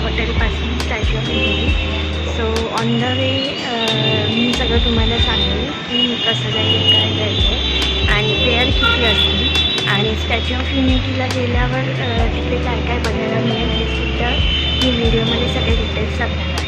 हॉटेलपासून Statue of Unity. So on the way मी सगळं तुम्हाला सांगेन की कसं जाईल, काय जायचं आणि फेअर किती असतील आणि स्टॅच्यू ऑफ युनिटीला गेल्यावर तिथे काय काय बघायला मिळेल हे सुद्धा मी व्हिडिओमध्ये सगळे डिटेल्स सांगणार आहे.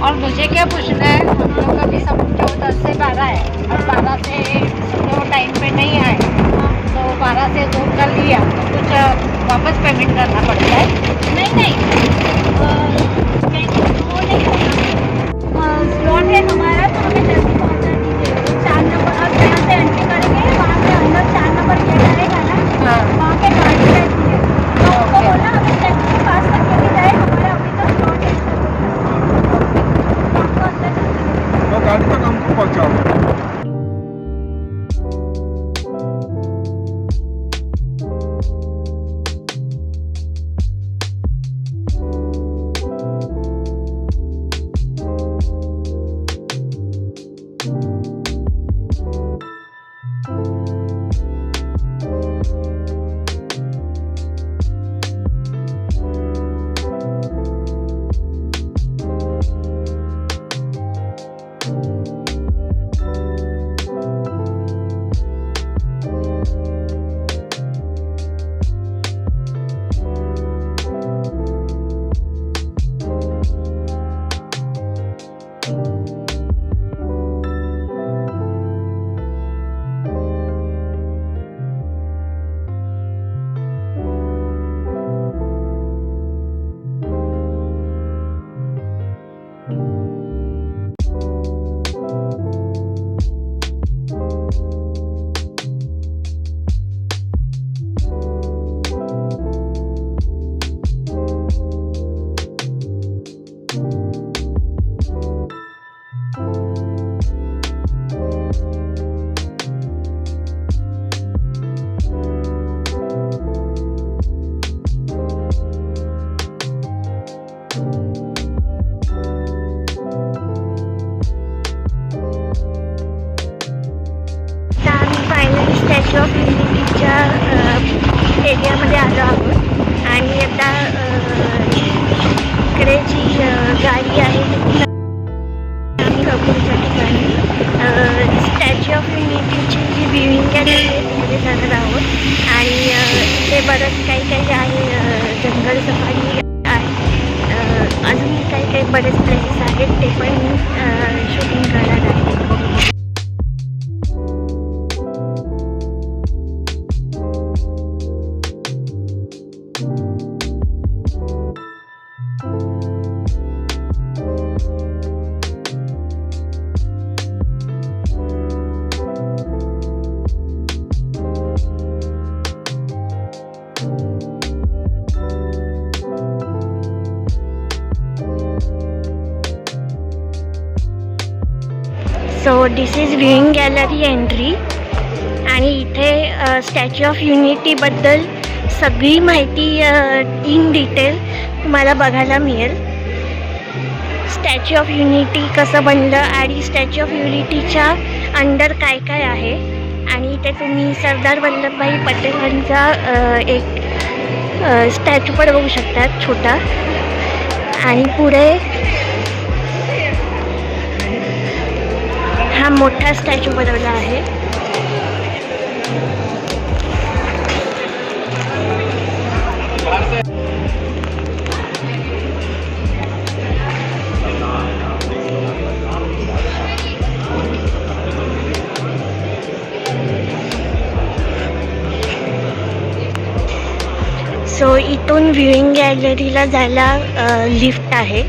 और मुझे क्या पूछना है, हम लोग अभी समझो 10 से 12 है और 12 से समझो टाइम पे नहीं आए तो 12 से 2 कर लिया तो कुछ वापस पेमेंट करना पड़ता है? नहीं वो नहीं स्लॉट है हमारा, तो हमें जल्दी पहुंचा दीजिए। 4 नंबर अब जहाँ से एंट्री करेंगे वहाँ पे अंदर 4 नंबर गेट रहेगा ना, वहाँ पे गाड़ी रहती है, तो उसको बोलना हमें स्टेशन के पास तक लेके जाए, हमारा अभी तक स्लॉट है। आपको अंदर तो गाड़ी तक हमको पहुँचाओ। स्टॅच्यू ऑफ युनिटीच्या एरियामध्ये आलो आहोत आणि आता इकडे जी गाडी आहे आम्ही रघुवीच्या ठिकाणी स्टॅच्यू ऑफ युनिटीची जी व्ह्यूइंग आहे तिथे जाणार आहोत आणि इथे बरंच काही काही आहे, जंगल सफारी आहे, अजून काही काही बरेच प्लेसेस आहेत ते पण शूटिंग करणार आहे. So this is viewing gallery entry आणि इथे स्टॅच्यू ऑफ युनिटीबद्दल सगळी माहिती इन डिटेल तुम्हाला बघायला मिळेल. स्टॅच्यू ऑफ युनिटी कसं बनलं आणि स्टॅच्यू ऑफ युनिटीच्या अंडर काय काय आहे. आणि इथे तुम्ही सरदार वल्लभभाई पटेलांचा एक स्टॅच्यू पण बघू शकता छोटा. आणि पुढे हा मोठा स्टॅच्यू बनवला आहे. सो इथून व्ह्यूइंग गॅलरीला जायला लिफ्ट आहे.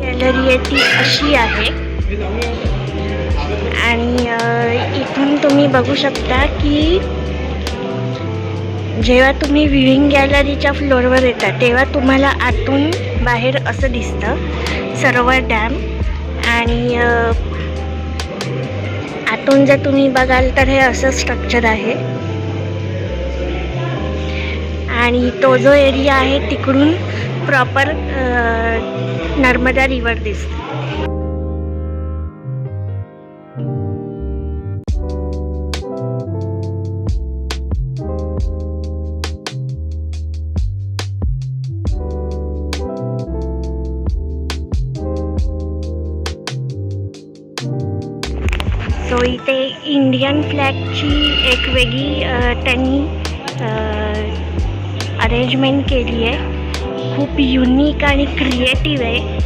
गॅलरी आहे ती अशी आहे. आणि इथून तुम्ही बघू शकता की जेव्हा तुम्ही व्ह्यूइंग गॅलरीच्या फ्लोअरवर येता तेव्हा तुम्हाला आतून बाहेर असं दिसतं सरोवर डॅम. आणि आतून जर तुम्ही बघाल तर हे असं स्ट्रक्चर आहे. आणि तो जो एरिया आहे तिकडून प्रॉपर नर्मदा रिवर दिसते. सो इथे इंडियन फ्लॅगची एक वेगळी त्यांनी अरेंजमेंट केली आहे. खूप युनिक आणि क्रिएटिव्ह आहे.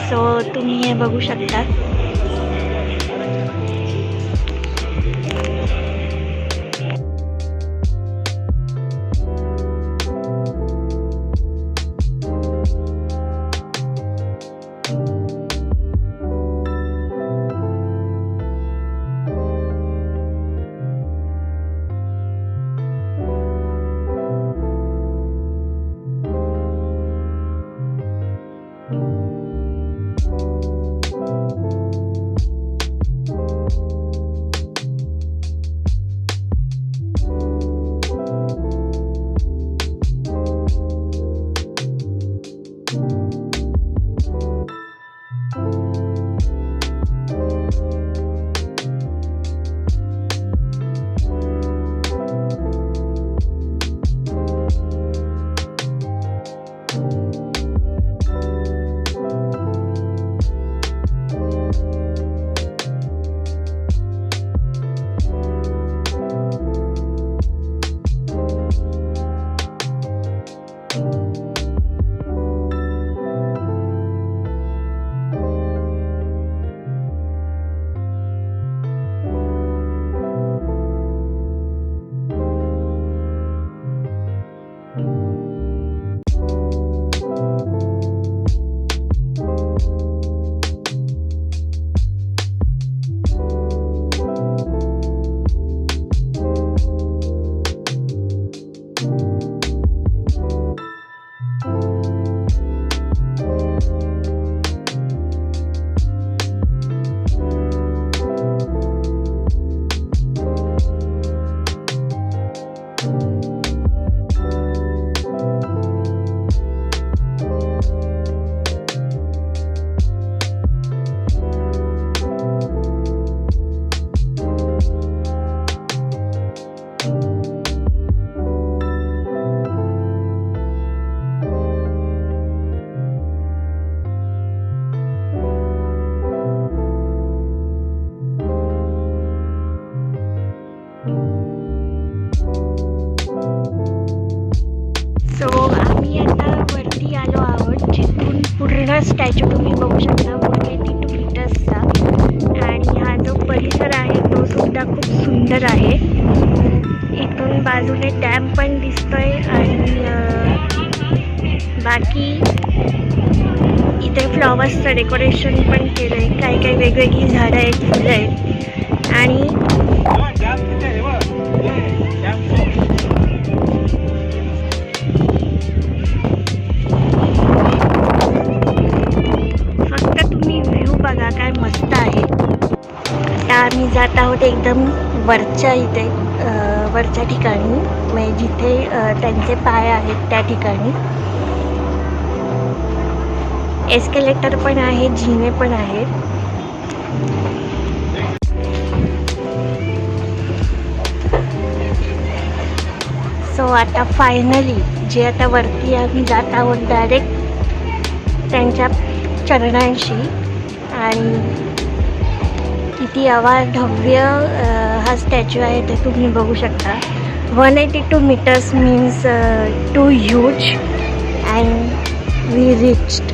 सो तुम्ही हे बघू शकता. पूर्ण स्टॅच्यू तुम्ही बघू शकता 182 मीटर्सचा. आणि हा जो परिसर आहे तो सुद्धा खूप सुंदर आहे. इथून बाजूने डॅम पण दिसतोय आणि बाकी इथे फ्लॉवर्सचं डेकोरेशन पण केलं आहे. काही काही वेगवेगळी झाडं आहेत, फुलं आहेत. आणि फक्त तुम्ही व्ह्यू बघा, काय मस्त आहे. आता आम्ही जात आहोत एकदम वरच्या ठिकाणी, म्हणजे जिथे त्यांचे पाय आहेत त्या ठिकाणी. एस्केलेटर पण आहे, जिने पण आहेत. सो आता फायनली जे आता वरती आम्ही जात आहोत डायरेक्ट त्यांच्या चरणांशी. आणि किती अवाढव्य हा स्टॅच्यू आहे ते तुम्ही बघू शकता. 182 metres means too huge and we reached.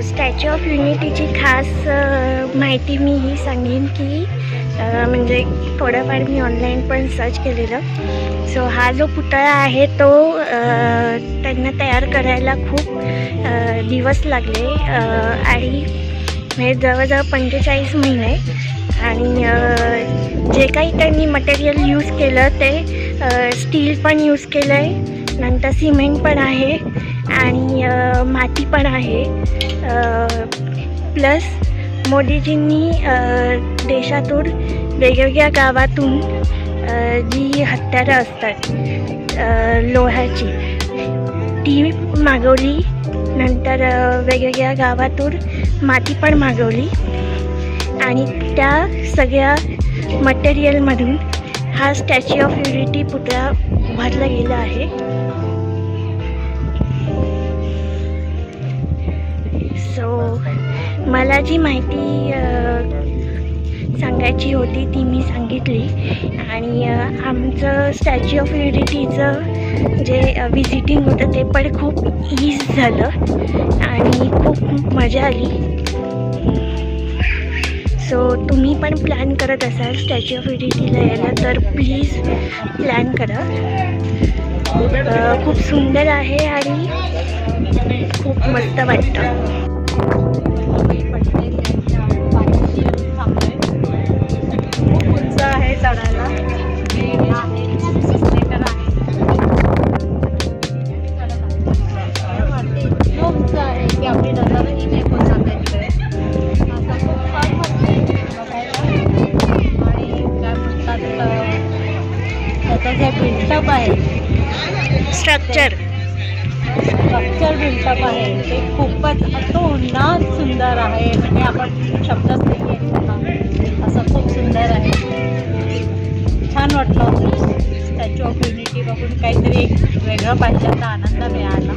Statue of युनिटीची खास माहिती मी ही सांगेन की म्हणजे थोडंफार मी ऑनलाईन पण सर्च केलेलं. सो हा जो पुतळा आहे तो त्यांना तयार करायला खूप दिवस लागले आणि म्हणजे जवळजवळ 45 महिने. आणि जे काही त्यांनी मटेरियल यूज केलं ते स्टील पण यूज केलं आहे, नंतर सिमेंट पण आहे आणि माती पण आहे. प्लस मोदीजींनी देशातून वेगवेगळ्या गावातून जी हत्यारं असतात लोह्याची ती मागवली. नंतर वेगवेगळ्या गावातून माती पण मागवली आणि त्या सगळ्या मटेरियलमधून हा स्टॅच्यू ऑफ युनिटी पुतळा उभारला गेला आहे. सो मला जी माहिती सांगायची होती ती मी सांगितली. आणि आमचं स्टॅच्यू ऑफ युनिटीचं जे विजिटिंग होतं ते पण खूप ईज झालं आणि खूप मजा आली. सो तुम्ही पण प्लॅन करत असाल स्टॅच्यू ऑफ युनिटीला यायला तर प्लीज प्लॅन करा. खूप सुंदर आहे आणि खूप मस्त वाटतं. खूप उंच आहे चढायला. उंच आहे की आपली नजरही नाही पोचत आहे. त्याचं जे बिल्टअप आहे स्ट्रक्चर बिल्टअप आहे ते खूपच अतोनात सुंदर आहे. म्हणजे आपण शब्दच नाही आहे असं खूप सुंदर आहे. छान वाटलं स्टॅच्यू ऑफ युनिटी बघून. काहीतरी एक वेगळं पाहिल्याचा आनंद मिळाला.